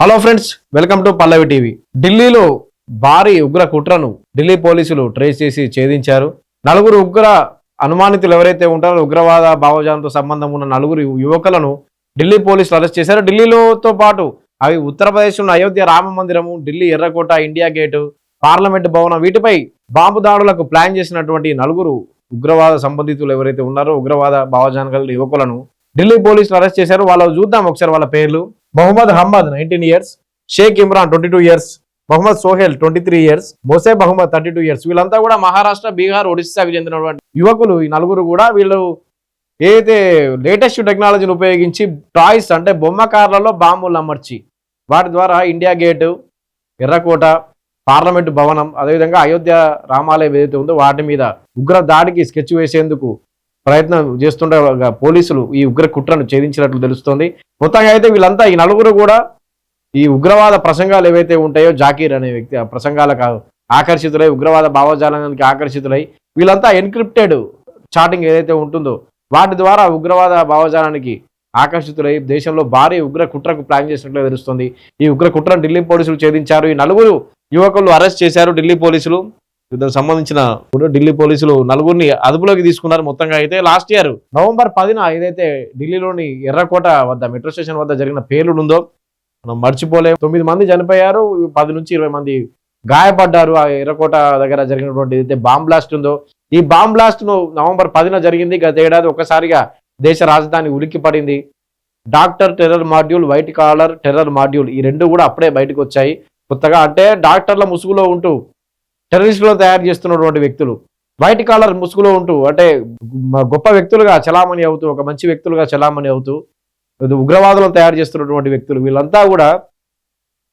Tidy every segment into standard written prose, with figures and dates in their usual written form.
Hello friends, welcome to Pallavi TV. ఢిల్లీలో భారీ ఉగ్ర కుట్రను ఢిల్లీ పోలీసులు ట్రేస్ చేసి ఛేదించారు. నలుగురు ఉగ్ర అనుమానితులు ఎవరైతే ఉంటారో ఉగ్రవాద భావజాలంతో సంబంధం ఉన్న నలుగురు యువకులను ఢిల్లీ పోలీసులు అరెస్ట్ చేశారు. ఢిల్లీలోతో పాటు అవి ఉత్తరప్రదేశ్లో అయోధ్య రామ మందిరము, ఢిల్లీ ఎర్రకోట, ఇండియా గేటు, పార్లమెంటు భవనం వీటిపై బాంబు దాడులకు ప్లాన్ చేసినటువంటి నలుగురు ఉగ్రవాద సంబంధితులు ఎవరైతే ఉన్నారో ఉగ్రవాద భావజాలం కలిగిన యువకులను ఢిల్లీ పోలీసులు అరెస్ట్ చేశారు. వాళ్ళు చూద్దాం ఒకసారి వాళ్ళ పేర్లు. Mohammed Ahmed 19 years, Sheikh Imran 22 years, Mohammed Sohel 23 years, మోసే మహమ్మద్ 32 years. వీళ్ళంతా కూడా మహారాష్ట్ర, బీహార్, ఒడిస్సాకు చెందినటువంటి యువకులు. ఈ నలుగురు కూడా వీళ్ళు ఏదైతే లేటెస్ట్ టెక్నాలజీని ఉపయోగించి టాయ్స్ అంటే బొమ్మ కార్లలో బాంబులు అమర్చి వాటి ద్వారా ఇండియా గేటు, ఎర్రకోట, పార్లమెంటు భవనం, అదేవిధంగా అయోధ్య రామాలయం ఏదైతే ఉందో వాటి మీద ఉగ్ర దాడికి స్కెచ్ వేసేందుకు ప్రయత్నం చేస్తుండగా పోలీసులు ఈ ఉగ్ర కుట్రను ఛేదించినట్లు తెలుస్తోంది. మొత్తంగా అయితే వీళ్ళంతా ఈ నలుగురు కూడా ఈ ఉగ్రవాద ప్రసంగాలు ఏవైతే ఉంటాయో జాకీర్ అనే వ్యక్తి ఆ ప్రసంగాలకు ఆకర్షితులై ఉగ్రవాద భావజాలానికి ఆకర్షితులై వీళ్ళంతా ఎన్క్రిప్టెడ్ చాటింగ్ ఏదైతే ఉంటుందో వాటి ద్వారా ఉగ్రవాద భావజాలానికి ఆకర్షితులై దేశంలో భారీ ఉగ్ర కుట్రకు ప్లాన్ చేసినట్లు తెలుస్తుంది. ఈ ఉగ్ర కుట్రను ఢిల్లీ పోలీసులు ఛేదించారు. ఈ నలుగురు యువకులు అరెస్ట్ చేశారు ఢిల్లీ పోలీసులు. దానికి సంబంధించిన ఢిల్లీ పోలీసులు నలుగురిని అదుపులోకి తీసుకున్నారు. మొత్తంగా అయితే లాస్ట్ ఇయర్ నవంబర్ 10న ఏదైతే ఢిల్లీలోని ఎర్రకోట వద్ద మెట్రో స్టేషన్ వద్ద జరిగిన పేలుడు ఉందో మనం మర్చిపోలేము. 9 మంది చనిపోయారు, 10 నుంచి 20 మంది గాయపడ్డారు. ఆ ఎర్రకోట దగ్గర జరిగినటువంటి ఏదైతే బాంబ్ బ్లాస్ట్ ఉందో ఈ బాంబ్ బ్లాస్ట్ ను నవంబర్ 10న జరిగింది. గత ఏడాది ఒకసారిగా దేశ రాజధాని ఉలిక్కి పడింది. Doctor terror module, white collar terror module ఈ రెండు కూడా అప్పుడే బయటకు వచ్చాయి కొత్తగా. అంటే డాక్టర్ల ముసుగులో ఉంటూ టెర్రరిస్టులను తయారు చేస్తున్నటువంటి వ్యక్తులు, వైట్ కాలర్ ముసుగులో ఉంటూ అంటే గొప్ప వ్యక్తులుగా చలామణి అవుతూ, ఒక మంచి వ్యక్తులుగా చలామణి అవుతూ ఉగ్రవాదులను తయారు చేస్తున్నటువంటి వ్యక్తులు వీళ్ళంతా కూడా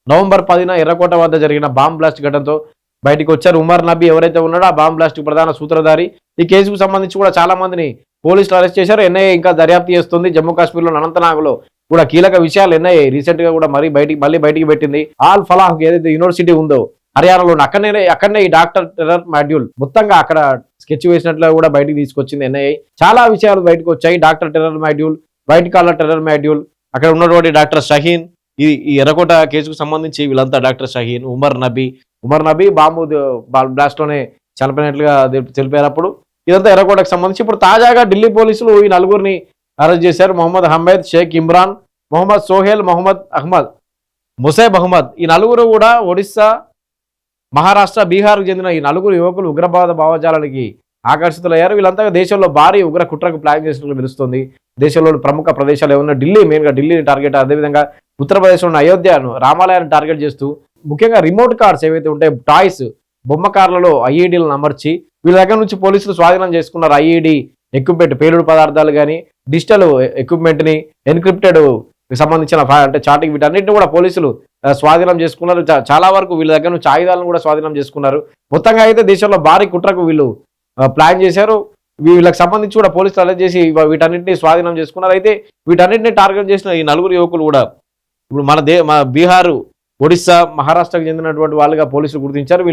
నవంబర్ 10న ఎర్రకోట వద్ద జరిగిన బాంబ్ బ్లాస్ట్ ఘటనతో బయటకు వచ్చారు. ఉమర్ నబీ ఎవరైతే ఉన్నాడో ఆ బాంబ్ బ్లాస్ట్ ప్రధాన సూత్రధారి. ఈ కేసుకు సంబంధించి కూడా చాలా మందిని పోలీసులు అరెస్ట్ చేశారు. ఎన్ఐఏ ఇంకా దర్యాప్తు చేస్తుంది. జమ్మూ కాశ్మీర్లో అనంతనాగ్లో కూడా కీలక విషయాలు ఎన్ఐఏ రీసెంట్ గా కూడా మళ్ళీ బయటికి పెట్టింది. ఆల్ ఫలాహ్ ఏదైతే యూనివర్సిటీ ఉందో హర్యానాలో అక్కడనే ఈ డాక్టర్ టెర్రర్ మాడ్యూల్ మొత్తంగా అక్కడ స్కెచ్ వేసినట్లు కూడా బయటికి తీసుకొచ్చింది ఎన్ఐఏ. చాలా విషయాలు బయటకు వచ్చాయి. Doctor terror module, white collar terror module, అక్కడ ఉన్నటువంటి డాక్టర్ షహీన్, ఈ ఎర్రకోట కేసుకు సంబంధించి వీళ్ళంతా doctor Shaheen, Umar Nabi bomb blast లోనే చనిపోయినట్లుగా తెలిపారప్పుడు. ఇదంతా ఎర్రకోటకు సంబంధించి ఇప్పుడు తాజాగా ఢిల్లీ పోలీసులు ఈ నలుగురిని అరెస్ట్ చేశారు. మొహమ్మద్ అహ్మద్, షేక్ ఇమ్రాన్, మొహమ్మద్ సోహెల్, మొహమ్మద్ అహ్మద్, మొసే మహమ్మద్ ఈ నలుగురు కూడా ఒడిస్సా, మహారాష్ట్ర, బీహార్కు చెందిన ఈ నలుగురు యువకులు ఉగ్రవాద భావజాలానికి ఆకర్షితులయ్యారు. వీళ్ళంతా దేశంలో భారీ ఉగ్ర కుట్రకు ప్లాన్ చేసినట్లు తెలుస్తుంది. దేశంలోని ప్రముఖ ప్రదేశాలు ఏమన్నా ఢిల్లీ, మెయిన్గా ఢిల్లీని టార్గెట్, అదేవిధంగా ఉత్తరప్రదేశ్లోని అయోధ్యను, రామాలయాన్ని టార్గెట్ చేస్తూ ముఖ్యంగా రిమోట్ కార్స్ ఏవైతే ఉంటాయి టాయ్స్ బొమ్మ కార్లలో ఐఈడీలను అమర్చి వీళ్ళ దగ్గర నుంచి పోలీసులు స్వాధీనం చేసుకున్నారు. ఐఈడీ ఎక్విప్మెంట్, పేలుడు పదార్థాలు కానీ డిజిటల్ ఎక్విప్మెంట్ని, ఎన్క్రిప్టెడ్ సంబంధించిన అంటే చాటింగ్ వీటన్నిటిని కూడా పోలీసులు స్వాధీనం చేసుకున్నారు. చాలా వరకు వీళ్ళ దగ్గర నుంచి ఆయుధాలను కూడా స్వాధీనం చేసుకున్నారు. మొత్తంగా అయితే దేశంలో భారీ కుట్రకు వీళ్ళు ప్లాన్ చేశారు. వీళ్ళకి సంబంధించి కూడా పోలీసులు అరెస్ట్ చేసి వీటన్నింటినీ స్వాధీనం చేసుకున్నారు. అయితే వీటన్నిటిని టార్గెట్ చేసిన ఈ నలుగురు యువకులు కూడా ఇప్పుడు మన బీహారు, ఒడిస్సా, మహారాష్ట్రకు చెందినటువంటి వాళ్ళుగా పోలీసులు గుర్తించారు.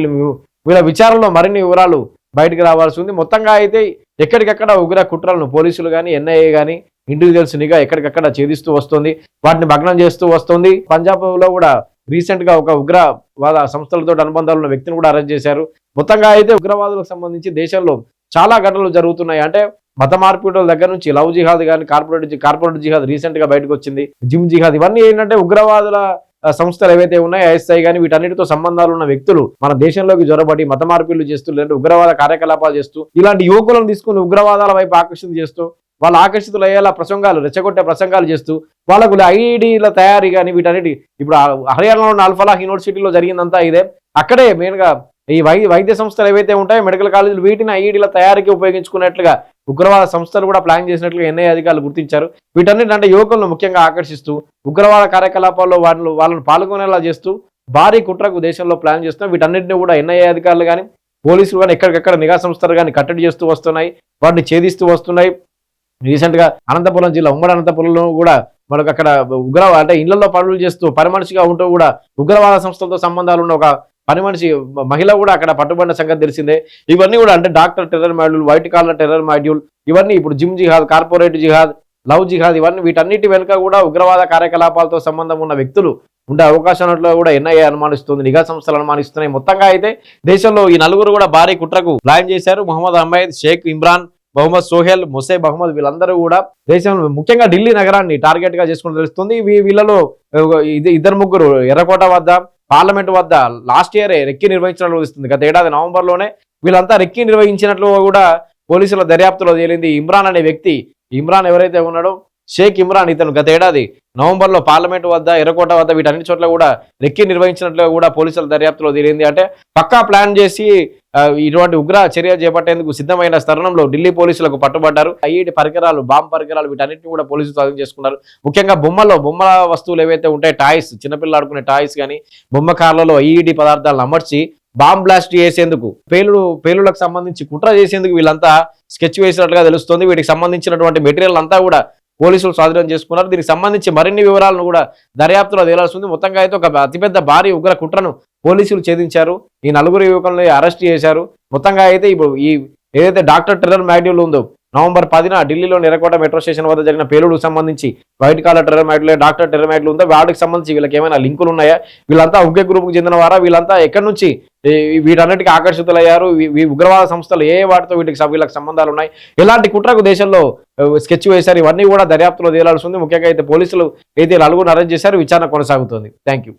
వీళ్ళ విచారణలో మరిన్ని వివరాలు బయటకు రావాల్సి ఉంది. మొత్తంగా అయితే ఎక్కడికక్కడ ఉగ్ర కుట్రలను పోలీసులు కానీ ఎన్ఐఏ కానీ ఇండివిజువల్స్ నిఘా ఎక్కడికక్కడ ఛేదిస్తూ వస్తుంది, వాటిని భగ్నం చేస్తూ వస్తుంది. పంజాబ్ లో కూడా రీసెంట్ గా ఒక ఉగ్రవాద సంస్థలతో అనుబంధాలు ఉన్న వ్యక్తిని కూడా అరెస్ట్ చేశారు. మొత్తంగా అయితే ఉగ్రవాదులకు సంబంధించి దేశంలో చాలా ఘటనలు జరుగుతున్నాయి. అంటే మత మార్పిడుల దగ్గర నుంచి లవ్ జిహాద్ కానీ కార్పొరేట్ జిహాద్ రీసెంట్ గా బయటకు వచ్చింది, జిమ్ జిహాద్, ఇవన్నీ ఏంటంటే ఉగ్రవాదుల సంస్థలు ఏవైతే ఉన్నాయో ఐఎస్ఐ కానీ వీటన్నిటితో సంబంధాలు ఉన్న వ్యక్తులు మన దేశంలోకి జొరబడి మత మార్పిడులు చేస్తూ లేదంటే ఉగ్రవాద కార్యకలాపాలు చేస్తూ ఇలాంటి యువకులను తీసుకుని ఉగ్రవాదాల వైపు ఆకర్షిత చేస్తూ వాళ్ళు ఆకర్షితులు అయ్యేలా ప్రసంగాలు, రెచ్చగొట్టే ప్రసంగాలు చేస్తూ వాళ్ళకు ఐఈడీల తయారీ కానీ వీటన్నిటి ఇప్పుడు హర్యానాలో అల్ఫలాహ్ యూనివర్సిటీలో జరిగిందంతా ఇదే. అక్కడే మెయిన్గా ఈ వైద్య సంస్థలు ఏవైతే ఉంటాయో మెడికల్ కాలేజీలు వీటిని ఐఈడీల తయారీకి ఉపయోగించుకున్నట్లుగా ఉగ్రవాద సంస్థలు కూడా ప్లాన్ చేసినట్లుగా ఎన్ఐఏ అధికారులు గుర్తించారు. వీటన్నిటి అంటే యువకులను ముఖ్యంగా ఆకర్షిస్తూ ఉగ్రవాద కార్యకలాపాల్లో వాళ్ళను పాల్గొనేలా చేస్తూ భారీ కుట్రకు దేశంలో ప్లాన్ చేస్తున్నాం. వీటన్నిటిని కూడా ఎన్ఐఏ అధికారులు కానీ పోలీసులు కానీ ఎక్కడికక్కడ నిఘా సంస్థలు కానీ కట్టడి చేస్తూ వస్తున్నాయి, వాటిని ఛేదిస్తూ వస్తున్నాయి. రీసెంట్ గా అనంతపురం జిల్లా ఉమ్మడి అనంతపురంలో కూడా మనకు అక్కడ అంటే ఇళ్లలో పనులు చేస్తూ పని మనిషిగా ఉంటూ కూడా ఉగ్రవాద సంస్థలతో సంబంధాలు ఉన్న ఒక పని మనిషి మహిళ కూడా అక్కడ పట్టుబడిన సంగతి తెలిసిందే. ఇవన్నీ కూడా అంటే doctor terror module, white collar terror module, ఇవన్నీ ఇప్పుడు జిమ్ జిహాద్, కార్పొరేట్ జిహాద్, లవ్ జిహాద్, ఇవన్నీ వీటన్నిటి వెనుక కూడా ఉగ్రవాద కార్యకలాపాలతో సంబంధం ఉన్న వ్యక్తులు ఉండే అవకాశాలలో కూడా ఎన్ఐఏ అనుమానిస్తుంది, నిఘా సంస్థలు అనుమానిస్తున్నాయి. మొత్తంగా అయితే దేశంలో ఈ నలుగురు కూడా భారీ కుట్రకు ప్లాన్ చేశారు. మొహమ్మద్ అహ్మద్, షేక్ ఇమ్రాన్, మొహమ్మద్ సోహెల్, ముసైబ్ అహ్మద్ వీళ్ళందరూ కూడా దేశంలో ముఖ్యంగా ఢిల్లీ నగరాన్ని టార్గెట్ గా చేసుకుని తెలుస్తుంది. వీళ్ళలో ఇద్దరు ముగ్గురు ఎర్రకోట వద్ద, పార్లమెంట్ వద్ద లాస్ట్ ఇయర్ రెక్కి నిర్వహించినట్లు తెలుస్తుంది. గత ఏడాది నవంబర్లోనే వీళ్ళంతా రెక్కి నిర్వహించినట్లు కూడా పోలీసుల దర్యాప్తులో తేలింది. ఇమ్రాన్ అనే వ్యక్తి, ఇమ్రాన్ ఎవరైతే ఉన్నాడో షేక్ ఇమ్రాన్, ఇతను గత ఏడాది నవంబర్లో పార్లమెంట్ వద్ద, ఎర్రకోట వద్ద వీటన్ని చోట్ల కూడా రెక్కి నిర్వహించినట్లు కూడా పోలీసుల దర్యాప్తులో తేలింది. అంటే పక్కా ప్లాన్ చేసి ఇటువంటి ఉగ్ర చర్య చేపట్టేందుకు సిద్ధమైన తరుణంలో ఢిల్లీ పోలీసులకు పట్టుబడ్డారు. ఐఈడి పరికరాలు, బాంబు పరికరాలు వీటన్నిటిని కూడా పోలీసులు స్వాధీనం చేసుకున్నారు. ముఖ్యంగా బొమ్మల వస్తువులు ఏవైతే ఉంటాయి, టాయ్స్, చిన్నపిల్లలు ఆడుకునే టాయ్స్ కానీ బొమ్మ కార్లలో ఐఈడి పదార్థాలను అమర్చి బాంబ్ బ్లాస్ట్ చేసేందుకు, పేలులకు సంబంధించి కుట్ర చేసేందుకు వీళ్ళంతా స్కెచ్ వేసినట్లుగా తెలుస్తుంది. వీటికి సంబంధించినటువంటి మెటీరియల్ అంతా కూడా పోలీసులు స్వాధీనం చేసుకున్నారు. దీనికి సంబంధించి మరిన్ని వివరాలను కూడా దర్యాప్తులో తేలాల్సి ఉంది. మొత్తంగా అయితే ఒక అతిపెద్ద భారీ ఉగ్ర కుట్రను పోలీసులు ఛేదించారు. ఈ నలుగురు యువకులను అరెస్ట్ చేశారు. మొత్తంగా అయితే ఇప్పుడు ఈ ఏదైతే డాక్టర్ టెర్రర్ మాడ్యూల్ ఉందో, నవంబర్ 10న ఢిల్లీలో ఎర్రకోట మెట్రో స్టేషన్ వద్ద జరిగిన పేలుడుకు సంబంధించి white collar terror module, doctor terror module ఉందో వాటికి సంబంధించి వీళ్ళకి ఏమైనా లింకులు ఉన్నాయా, వీళ్ళంతా ఒకే గ్రూప్కి చెందిన వారా, వీళ్ళంతా ఎక్కడి నుంచి వీటన్నిటికీ ఆకర్షితులయ్యారు, ఈ ఉగ్రవాద సంస్థలు ఏ వాటితో వీళ్ళకి సంబంధాలు ఉన్నాయి, ఎలాంటి కుట్రకు దేశంలో స్కెచ్ వేశారు, ఇవన్నీ కూడా దర్యాప్తులో తేలాల్సి ఉంది. ముఖ్యంగా అయితే పోలీసులు అయితే నలుగురు అరెస్ట్ చేశారు. విచారణ కొనసాగుతోంది. Thank you.